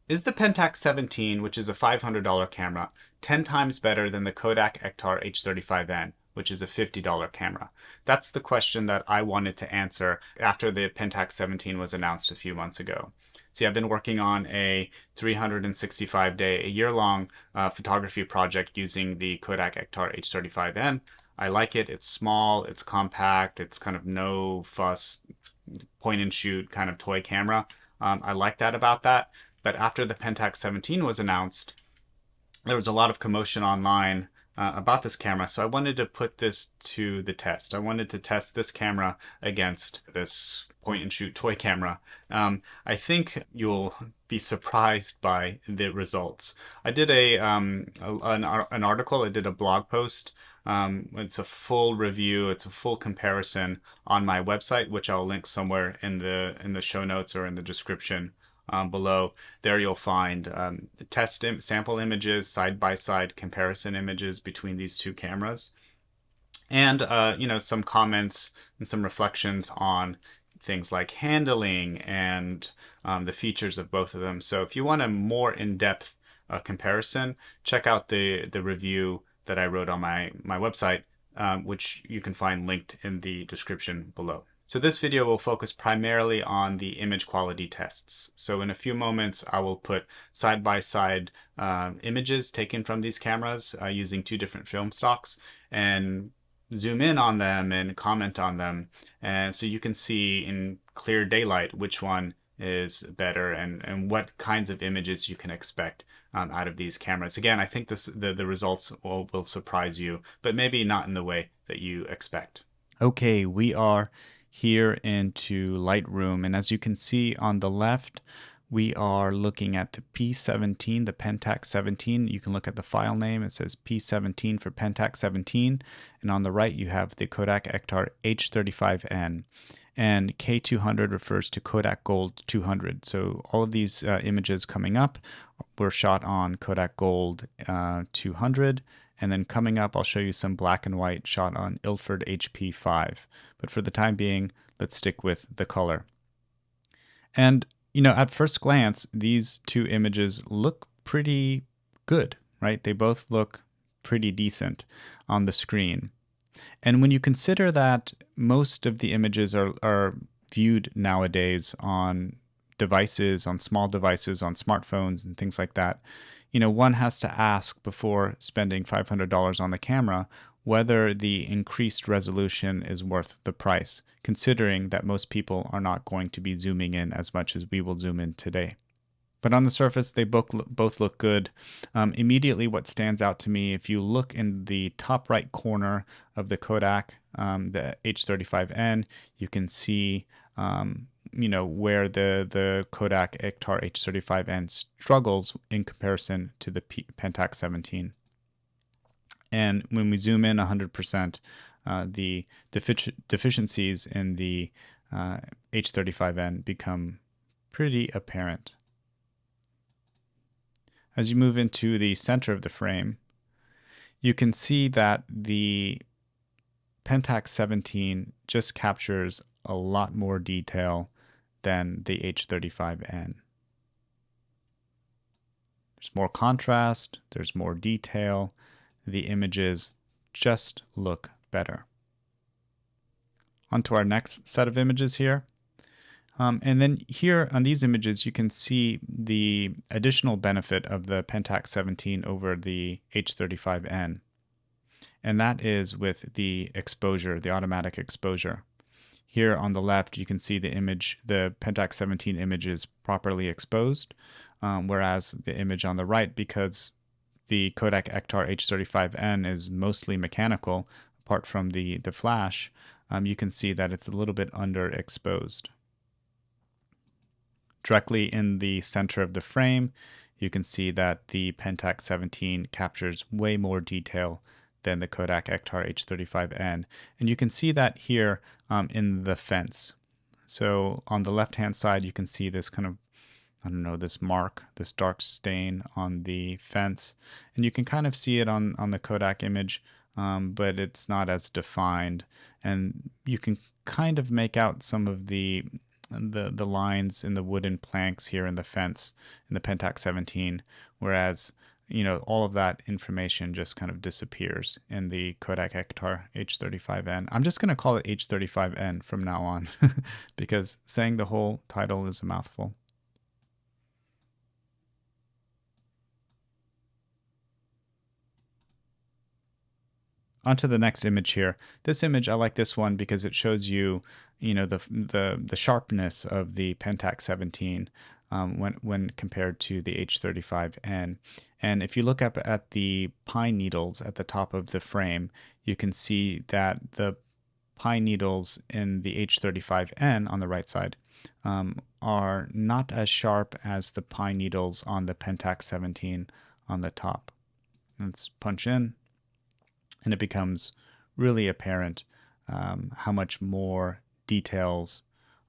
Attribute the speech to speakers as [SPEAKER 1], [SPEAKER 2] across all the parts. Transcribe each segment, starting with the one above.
[SPEAKER 1] Is the Pentax 17, which is a $500 camera, 10 times better than the Kodak Ektar H35N, which is a $50 camera? That's the question that I wanted to answer after the Pentax 17 was announced a few months ago. See, I've been working on a 365-day, a year-long photography project using the Kodak Ektar H35N. I like it. It's small, it's compact, it's kind of no fuss, point and shoot kind of toy camera. I like that about that. But after the Pentax 17 was announced, there was a lot of commotion online about this camera. So I wanted to put this to the test. I wanted to test this camera against this point and shoot toy camera. I think you'll be surprised by the results. I did an article, I did a blog post. It's a full review, it's a full comparison on my website, which I'll link somewhere in the show notes or in the description below. There you'll find sample images, side-by-side comparison images between these two cameras, and some comments and some reflections on things like handling and the features of both of them. So if you want a more in-depth comparison, check out the review that I wrote on my website, which you can find linked in the description below. So this video will focus primarily on the image quality tests. So in a few moments, I will put side-by-side images taken from these cameras using two different film stocks and zoom in on them and comment on them. And so you can see in clear daylight which one is better and what kinds of images you can expect out of these cameras. Again, I think the results will surprise you, but maybe not in the way that you expect. Okay, we are here into Lightroom, and as you can see on the left, we are looking at the P17, the Pentax 17. You can look at the file name. It says P17 for Pentax 17. And on the right, you have the Kodak Ektar H35N. And K200 refers to Kodak Gold 200. So all of these images coming up were shot on Kodak Gold 200. And then coming up, I'll show you some black and white shot on Ilford HP5. But for the time being, let's stick with the color. And at first glance, these two images look pretty good, right? They both look pretty decent on the screen. And when you consider that most of the images are viewed nowadays on devices, on small devices, on smartphones and things like that, one has to ask before spending $500 on the camera whether the increased resolution is worth the price, considering that most people are not going to be zooming in as much as we will zoom in today. But on the surface, they both look good. Immediately, what stands out to me, if you look in the top right corner of the Kodak, the H35N, you can see where the Kodak Ektar H35N struggles in comparison to the Pentax 17. And when we zoom in 100%, the deficiencies in the H35N become pretty apparent. As you move into the center of the frame, you can see that the Pentax 17 just captures a lot more detail than the H35N. There's more contrast, there's more detail, the images just look better. On to our next set of images here. And then here on these images, you can see the additional benefit of the Pentax 17 over the H35N. And that is with the exposure, the automatic exposure. Here on the left, you can see the image, the Pentax 17 image is properly exposed, whereas the image on the right, because the Kodak Ektar H35N is mostly mechanical, apart from the flash, you can see that it's a little bit underexposed. Directly in the center of the frame, you can see that the Pentax 17 captures way more detail than the Kodak Ektar H35N. And you can see that here in the fence. So on the left-hand side, you can see this kind of, this mark, this dark stain on the fence. And you can kind of see it on the Kodak image, but it's not as defined. And you can kind of make out some of the the lines in the wooden planks here in the fence in the Pentax 17, whereas all of that information just kind of disappears in the Kodak Ektar H35N. I'm just going to call it H35N from now on because saying the whole title is a mouthful. On to the next image here. This image, I like this one because it shows you, the sharpness of the Pentax 17 when compared to the H35N. And if you look up at the pine needles at the top of the frame, you can see that the pine needles in the H35N on the right side are not as sharp as the pine needles on the Pentax 17 on the top. Let's punch in. And it becomes really apparent how much more details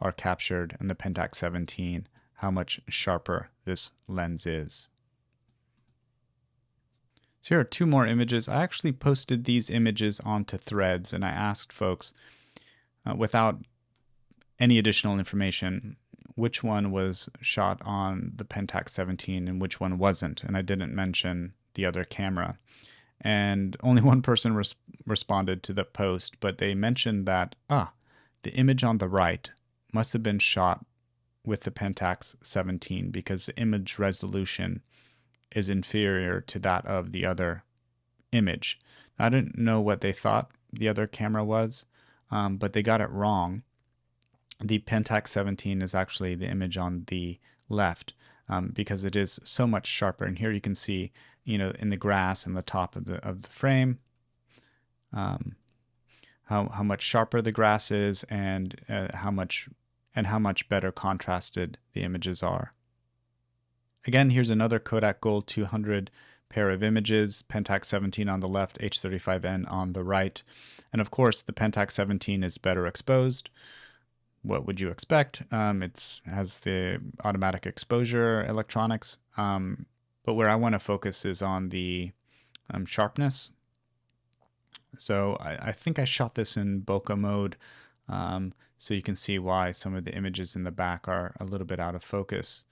[SPEAKER 1] are captured in the Pentax 17, how much sharper this lens is. So here are two more images. I actually posted these images onto Threads, and I asked folks, without any additional information, which one was shot on the Pentax 17 and which one wasn't. And I didn't mention the other camera. And only one person responded to the post, but they mentioned that, the image on the right must have been shot with the Pentax 17 because the image resolution is inferior to that of the other image. I didn't know what they thought the other camera was, but they got it wrong. The Pentax 17 is actually the image on the left because it is so much sharper. And here you can see, in the grass in the top of the frame, how much sharper the grass is and how much better contrasted the images are. Again, here's another Kodak Gold 200 pair of images, Pentax 17 on the left, H35N on the right. And of course, the Pentax 17 is better exposed. What would you expect? It has the automatic exposure electronics. But where I want to focus is on the sharpness. So I think I shot this in bokeh mode, so you can see why some of the images in the back are a little bit out of focus.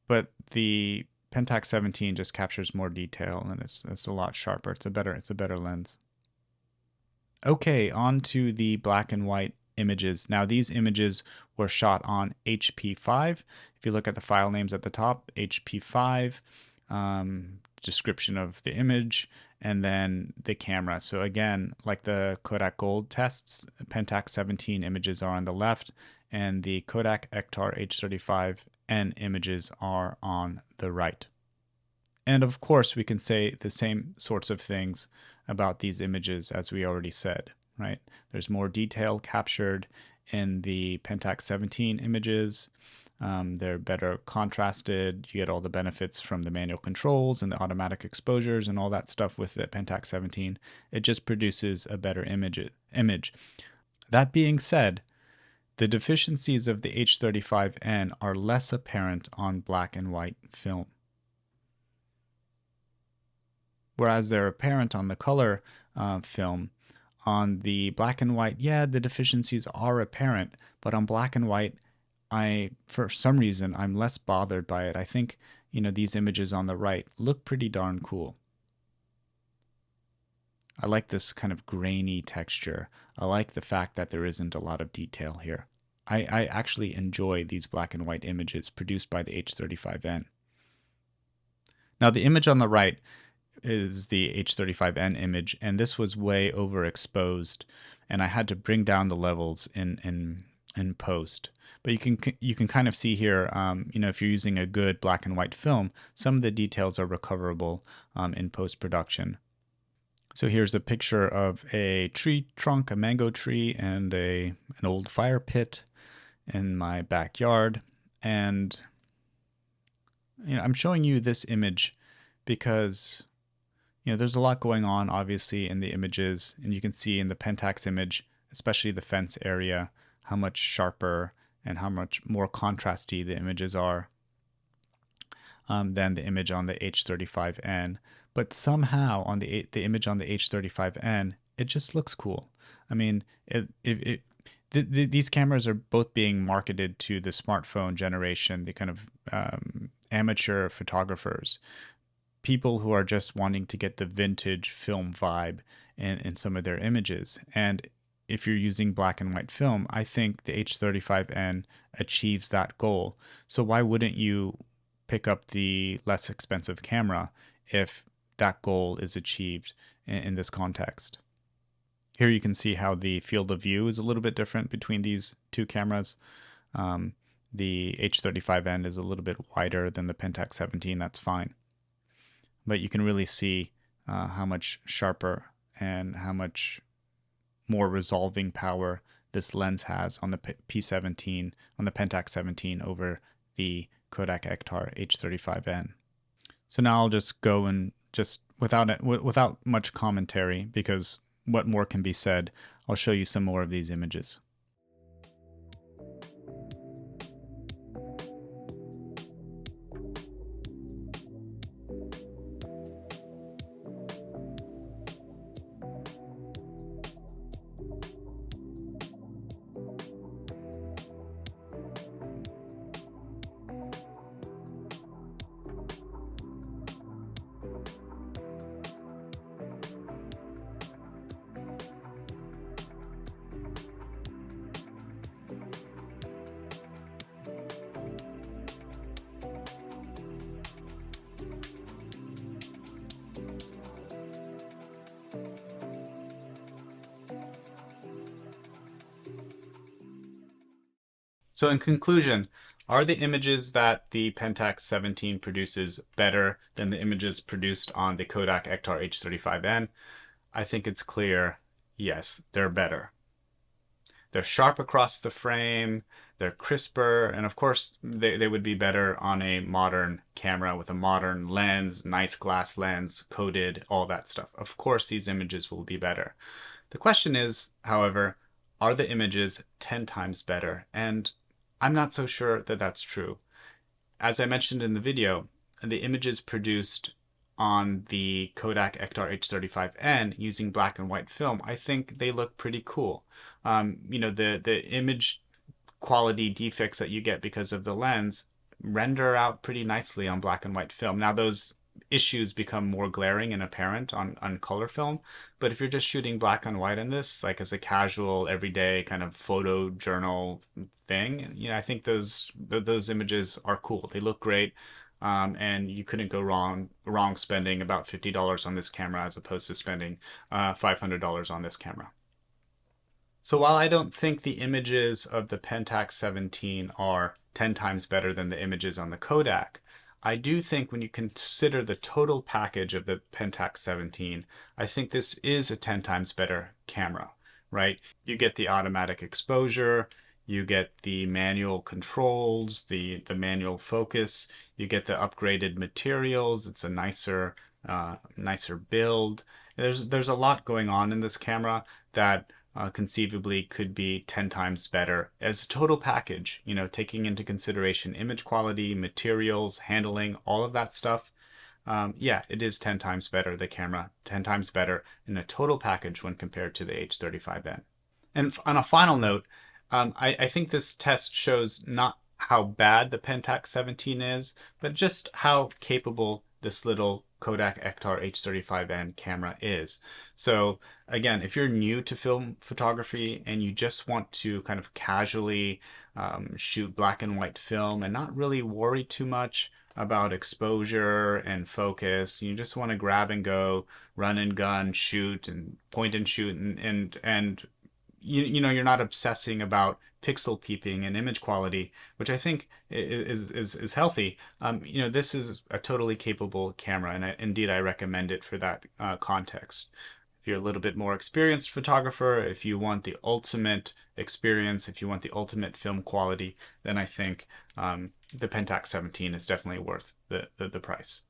[SPEAKER 1] But the Pentax 17 just captures more detail and it's a lot sharper. It's a better lens. Okay, on to the black and white images. Now these images were shot on HP5. If you look at the file names at the top, HP5, description of the image, and then the camera. So again, like the Kodak Gold tests, Pentax 17 images are on the left, and the Kodak Ektar H35N images are on the right. And of course, we can say the same sorts of things about these images as we already said, right? There's more detail captured in the Pentax 17 images. They're better contrasted. You get all the benefits from the manual controls and the automatic exposures and all that stuff with the Pentax 17. It just produces a better image. That being said, the deficiencies of the H35N are less apparent on black and white film, whereas they're apparent on the color film. On the black and white, yeah, the deficiencies are apparent, but on black and white, for some reason, I'm less bothered by it. I think, these images on the right look pretty darn cool. I like this kind of grainy texture. I like the fact that there isn't a lot of detail here. I actually enjoy these black and white images produced by the H35N. Now the image on the right is the H35N image, and this was way overexposed, and I had to bring down the levels in post. But you can kind of see here, if you're using a good black and white film, some of the details are recoverable in post-production. So here's a picture of a tree trunk, a mango tree, and an old fire pit in my backyard. And I'm showing you this image because there's a lot going on, obviously, in the images, and you can see in the Pentax image, especially the fence area, how much sharper and how much more contrasty the images are than the image on the H35N. But somehow on the image on the H35N, it just looks cool. I mean, these cameras are both being marketed to the smartphone generation, the kind of amateur photographers, people who are just wanting to get the vintage film vibe in some of their images. And if you're using black and white film, I think the H35N achieves that goal. So why wouldn't you pick up the less expensive camera if that goal is achieved in this context? Here you can see how the field of view is a little bit different between these two cameras. The H35N is a little bit wider than the Pentax 17, that's fine. But you can really see how much sharper and how much more resolving power this lens has on the P17, on the Pentax 17 over the Kodak Ektar H35N. So now I'll just go and just without much commentary, because what more can be said, I'll show you some more of these images. So in conclusion, are the images that the Pentax 17 produces better than the images produced on the Kodak Ektar H35N? I think it's clear, yes, they're better. They're sharp across the frame, they're crisper, and of course they would be better on a modern camera with a modern lens, nice glass lens, coated, all that stuff. Of course these images will be better. The question is, however, are the images 10 times better? And I'm not so sure that that's true. As I mentioned in the video, the images produced on the Kodak Ektar H35N using black and white film, I think they look pretty cool. The image quality defects that you get because of the lens render out pretty nicely on black and white film. Now those issues become more glaring and apparent on color film, but if you're just shooting black and white in this, like as a casual, everyday kind of photo journal thing, I think those images are cool. They look great, and you couldn't go wrong spending about $50 on this camera as opposed to spending $500 on this camera. So while I don't think the images of the Pentax 17 are 10 times better than the images on the Kodak, I do think when you consider the total package of the Pentax 17, I think this is a 10 times better camera, right? You get the automatic exposure, you get the manual controls, the manual focus, you get the upgraded materials, it's a nicer build. There's a lot going on in this camera that conceivably could be 10 times better as a total package, taking into consideration image quality, materials, handling, all of that stuff. Yeah, it is 10 times better, the camera, 10 times better in a total package when compared to the H35N. And on a final note, I think this test shows not how bad the Pentax 17 is, but just how capable this little Kodak Ektar H35N camera is. So again, if you're new to film photography and you just want to kind of casually shoot black and white film and not really worry too much about exposure and focus, you just want to grab and go, run and gun, shoot and point and shoot, and you're not obsessing about pixel peeping and image quality, which I think is healthy. This is a totally capable camera, and indeed I recommend it for that context. If you're a little bit more experienced photographer, if you want the ultimate experience, if you want the ultimate film quality, then I think the Pentax 17 is definitely worth the price.